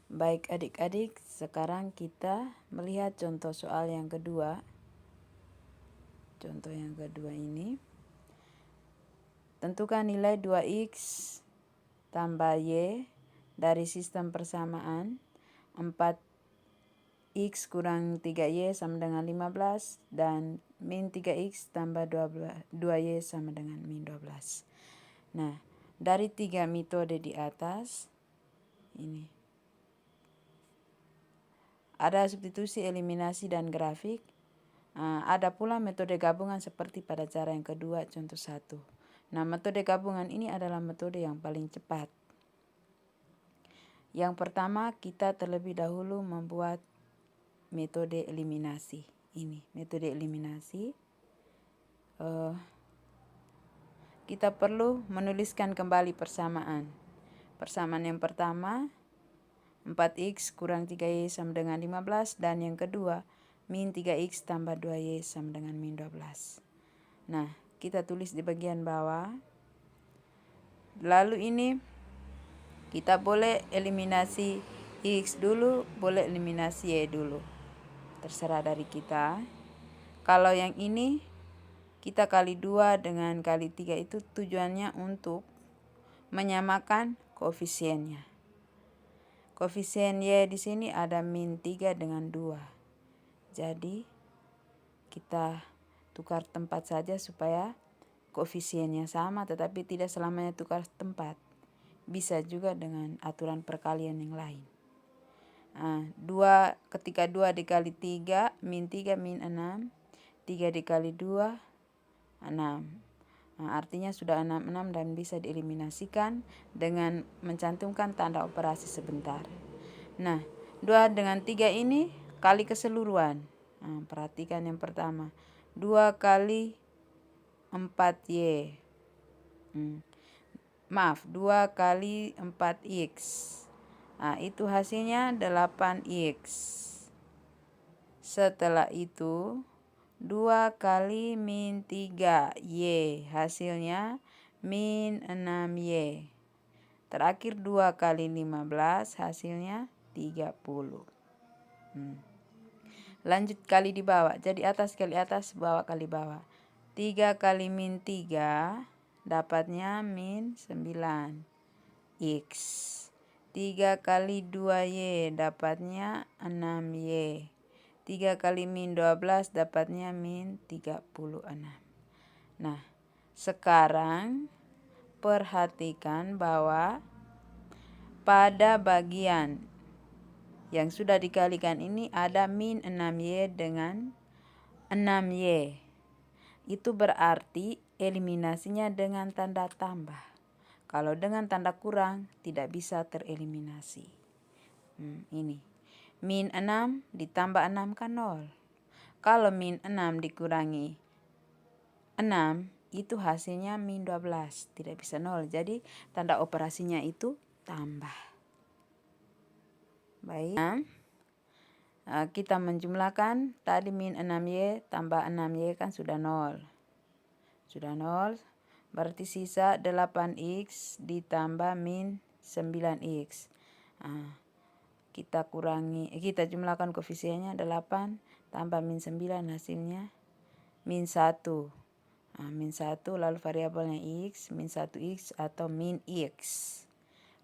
Baik adik-adik, sekarang kita melihat contoh soal yang kedua. Contoh yang kedua ini. Tentukan nilai 2x tambah y dari sistem persamaan 4x kurang 3y sama dengan 15 dan min 3x tambah 2y sama dengan min 12. Nah, dari 3 metode di atas, ini ada substitusi, eliminasi, dan grafik. Ada pula metode gabungan seperti pada cara yang kedua, contoh 1. Nah, metode gabungan ini adalah metode yang paling cepat. Yang pertama, kita terlebih dahulu membuat metode eliminasi. Ini, metode eliminasi. Kita perlu menuliskan kembali persamaan. Persamaan yang pertama, 4x kurang 3y sama dengan 15, dan yang kedua, min 3x tambah 2y sama dengan min 12. Nah, kita tulis di bagian bawah. Lalu ini kita boleh eliminasi x dulu, boleh eliminasi y dulu. Terserah dari kita. Kalau yang ini kita kali 2 dengan kali 3 itu tujuannya untuk menyamakan koefisiennya. Koefisien y di sini ada min 3 dengan 2. Jadi kita tukar tempat saja supaya koefisiennya sama, tetapi tidak selamanya tukar tempat. Bisa juga dengan aturan perkalian yang lain. 2 ketika 2 dikali 3, min 3 min 6. 3 dikali 2, 6. Artinya sudah 6 dan bisa dieliminasikan dengan mencantumkan tanda operasi sebentar. Nah, 2 dengan 3 ini kali keseluruhan. Perhatikan yang pertama. 2 kali 4y. 2 kali 4x. Itu hasilnya 8x. Setelah itu 2 kali min 3y, hasilnya min 6y. Terakhir 2 kali 15, hasilnya 30. Lanjut kali di bawah, jadi atas kali atas, bawah kali bawah. 3 kali min 3, dapatnya min 9x. 3 kali 2y, dapatnya 6y. 3 kali min 12 dapatnya min 36. Nah, sekarang perhatikan bahwa pada bagian yang sudah dikalikan ini ada min 6y dengan 6y. Itu berarti eliminasinya dengan tanda tambah. Kalau dengan tanda kurang tidak bisa tereliminasi. Ini. Min 6 ditambah 6 kan 0. Kalau min 6 dikurangi 6, itu hasilnya min 12. Tidak bisa 0. Jadi tanda operasinya itu tambah. Baik. Kita menjumlahkan. Tadi min 6y tambah 6y kan sudah 0. Sudah 0. Berarti sisa 8x ditambah min 9x. Kita jumlahkan koefisiennya 8 tambah min 9, hasilnya min 1. Min 1 lalu variabelnya x, min 1x atau min x.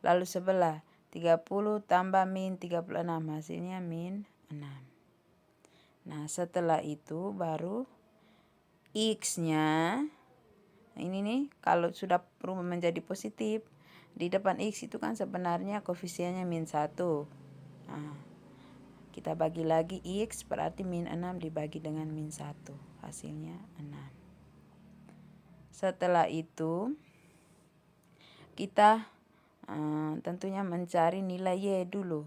Lalu sebelah 30 tambah min 36, hasilnya min 6. Nah, setelah itu baru x-nya, ini nih kalau sudah berubah menjadi positif, di depan x itu kan sebenarnya koefisiennya min 1. Kita bagi lagi x, berarti min 6 dibagi dengan min 1. Hasilnya 6. Setelah itu, kita tentunya mencari nilai y dulu.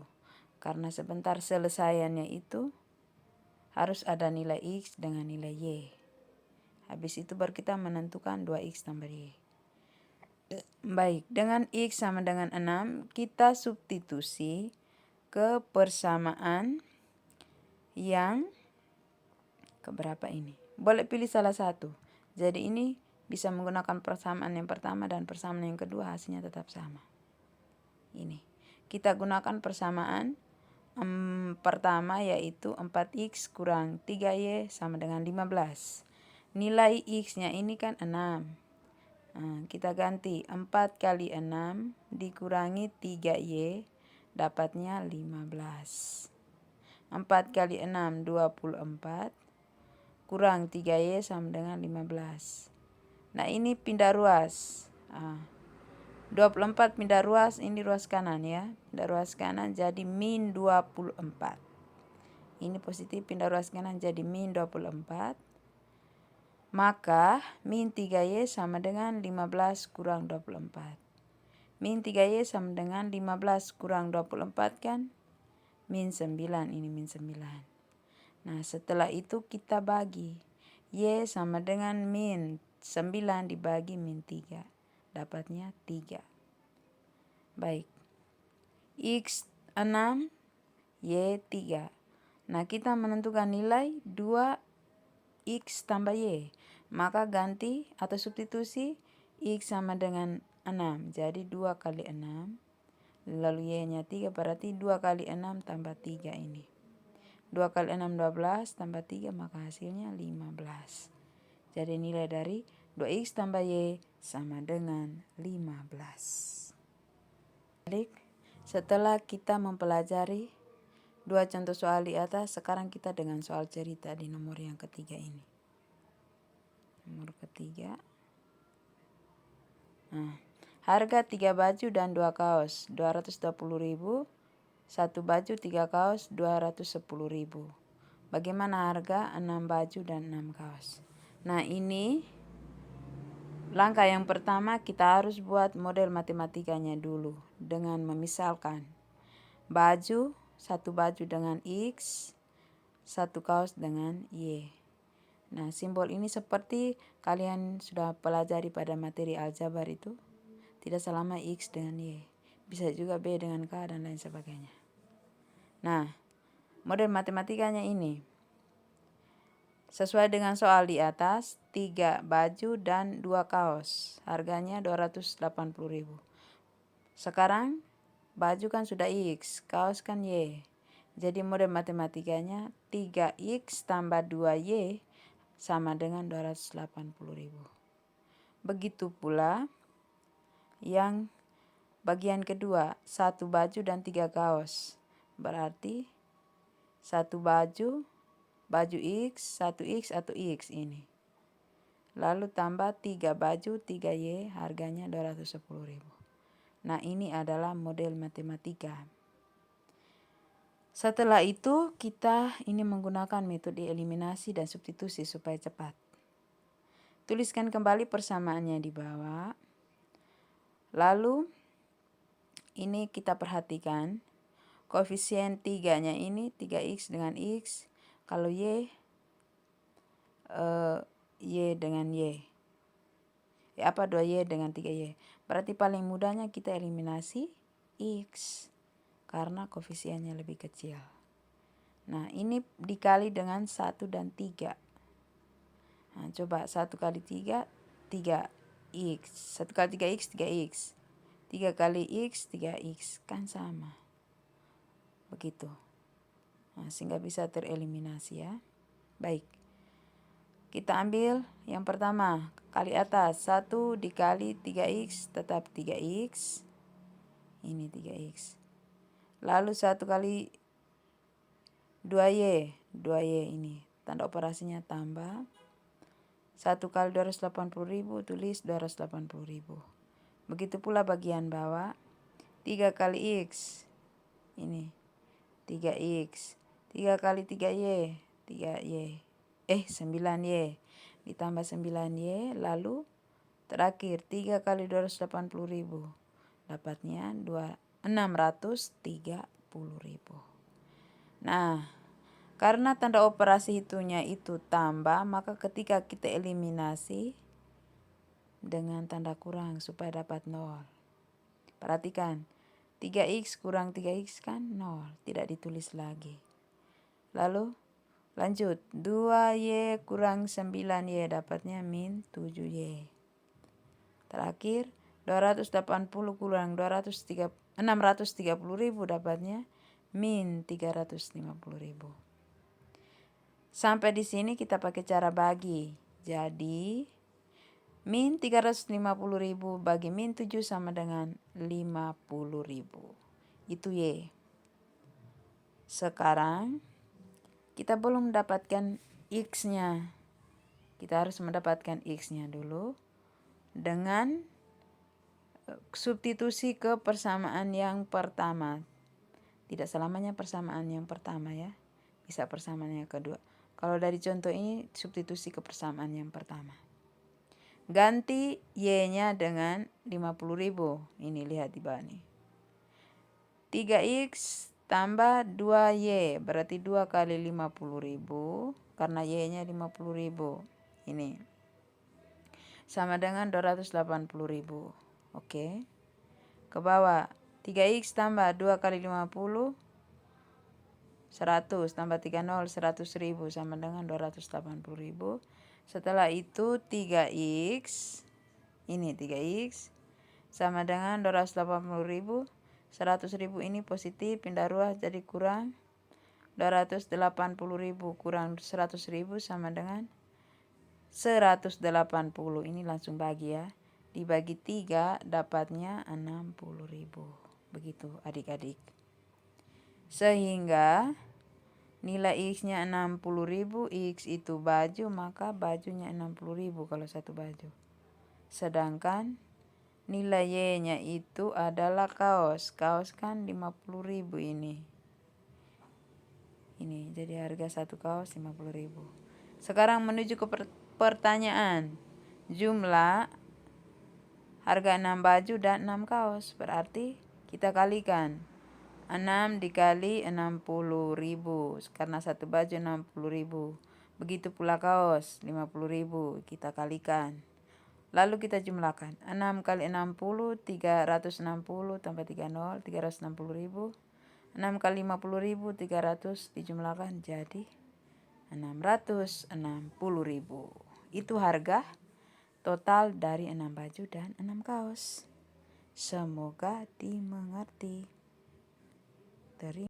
Karena sebentar selesaiannya itu harus ada nilai x dengan nilai y. Habis itu baru kita menentukan 2x tambah y. Baik, dengan x sama dengan 6, kita substitusi ke persamaan yang keberapa ini. Boleh pilih salah satu. Jadi ini bisa menggunakan persamaan yang pertama dan persamaan yang kedua, hasilnya tetap sama. Ini. kita gunakan persamaan pertama, yaitu 4x kurang 3y sama dengan 15. Nilai x-nya ini kan 6. Kita ganti 4 kali 6 dikurangi 3y, dapatnya 15. 4 kali 6, 24. Kurang 3y sama dengan 15. Nah, ini pindah ruas. 24 pindah ruas, ini ruas kanan ya. Pindah ruas kanan jadi min 24. Ini positif, pindah ruas kanan jadi min 24. Maka min 3y sama dengan 15 kurang 24. Min 3y sama dengan 15 kurang 24 kan? Min 9, ini min 9. Nah, setelah itu kita bagi. Y sama dengan min 9 dibagi min 3. Dapatnya 3. Baik. X 6, Y 3. Nah, kita menentukan nilai 2X tambah Y. Maka ganti atau substitusi X sama dengan 6. Jadi 2 kali 6. Lalu Y-nya 3, berarti 2 kali 6 tambah 3 ini. 2 kali 6, 12, tambah 3, maka hasilnya 15. Jadi nilai dari 2X tambah Y sama dengan 15. Balik, setelah kita mempelajari 2 contoh soal di atas, sekarang kita dengan soal cerita di nomor yang ketiga ini. Nomor ketiga. Harga 3 baju dan 2 kaos 220.000. 1 baju 3 kaos 210.000. Bagaimana harga 6 baju dan 6 kaos? Nah, ini langkah yang pertama kita harus buat model matematikanya dulu dengan memisalkan baju, 1 baju dengan X, 1 kaos dengan Y. Nah, simbol ini seperti kalian sudah pelajari pada materi aljabar itu. Tidak selama X dengan Y. Bisa juga B dengan K dan lain sebagainya. Nah, model matematikanya ini. Sesuai dengan soal di atas, 3 baju dan 2 kaos. Harganya 280.000. Sekarang, baju kan sudah X, kaos kan Y. Jadi model matematikanya 3X tambah 2Y sama dengan 280.000. Begitu pula yang bagian kedua, 1 baju dan 3 kaos. Berarti 1 baju X, 1X atau X ini. Lalu tambah 3 baju 3Y, harganya 210.000. Nah, ini adalah model matematika. Setelah itu kita ini menggunakan metode eliminasi dan substitusi supaya cepat. Tuliskan kembali persamaannya di bawah. Lalu ini kita perhatikan koefisien 3-nya ini 3X dengan X. Kalau Y dengan Y. 2Y dengan 3Y. Berarti paling mudahnya kita eliminasi X karena koefisiennya lebih kecil. Nah, ini dikali dengan 1 dan 3. Nah, coba 1 kali 3, 3X. 1 kali 3X, 3X. 3 kali X, 3X. Kan sama. Begitu. Nah, sehingga bisa tereliminasi ya. Baik. Kita ambil yang pertama, kali atas. 1 dikali 3X tetap 3X. Ini 3X. Lalu 1 kali 2Y. 2Y ini. Tanda operasinya tambah. 1 kali 280.000, tulis 280.000. Begitu pula bagian bawah. 3 kali X. Ini. 3X. 3 kali 3Y. 3Y. 9Y. Ditambah 9Y. Lalu terakhir 3 kali 280.000. Dapatnya 630.000. Nah, karena tanda operasi hitungnya itu tambah, maka ketika kita eliminasi dengan tanda kurang supaya dapat 0. Perhatikan, 3X kurang 3X kan 0, tidak ditulis lagi. Lalu lanjut, 2Y kurang 9Y dapatnya min 7Y. Terakhir, 280 kurang 630.000 dapatnya min 350.000. Sampai di sini kita pakai cara bagi. Jadi min 350.000 bagi min 7 sama dengan 50.000. Itu Y. Sekarang kita belum mendapatkan X-nya. Kita harus mendapatkan X-nya dulu dengan substitusi ke persamaan yang pertama. Tidak selamanya persamaan yang pertama ya. Bisa persamaan yang kedua. Kalau dari contoh ini substitusi ke persamaan yang pertama. Ganti Y-nya dengan 50.000. Ini lihat di bawah nih. 3X tambah 2Y berarti 2 kali 50.000 karena Y-nya 50.000. Ini sama dengan 280.000. Oke. Ke bawah 3X tambah 2 kali 50 100 tambah 3 0 100.000 sama dengan 280.000. Setelah itu 3X ini 3X sama dengan 280.000. 100.000 ini positif pindah ruas jadi kurang 280.000 kurang 100.000 sama dengan 180. Ini langsung bagi ya. Dibagi 3 dapatnya 60.000. Begitu adik-adik. Sehingga nilai X-nya 60.000. X itu baju maka bajunya 60.000 kalau satu baju. Sedangkan nilai Y-nya itu adalah kaos. Kaos kan 50.000 ini. Ini jadi harga satu kaos 50.000. Sekarang menuju ke pertanyaan. Jumlah harga 6 baju dan 6 kaos. Berarti kita kalikan. 6 dikali 60.000. Karena satu baju 60.000. Begitu pula kaos 50.000. Kita kalikan. Lalu kita jumlahkan. 6 kali 60, 360 tambah 3 0, 360.000. 6 kali 50.000, 300 dijumlahkan jadi 660.000. Itu harga total dari 6 baju dan 6 kaos. Semoga dimengerti. Terima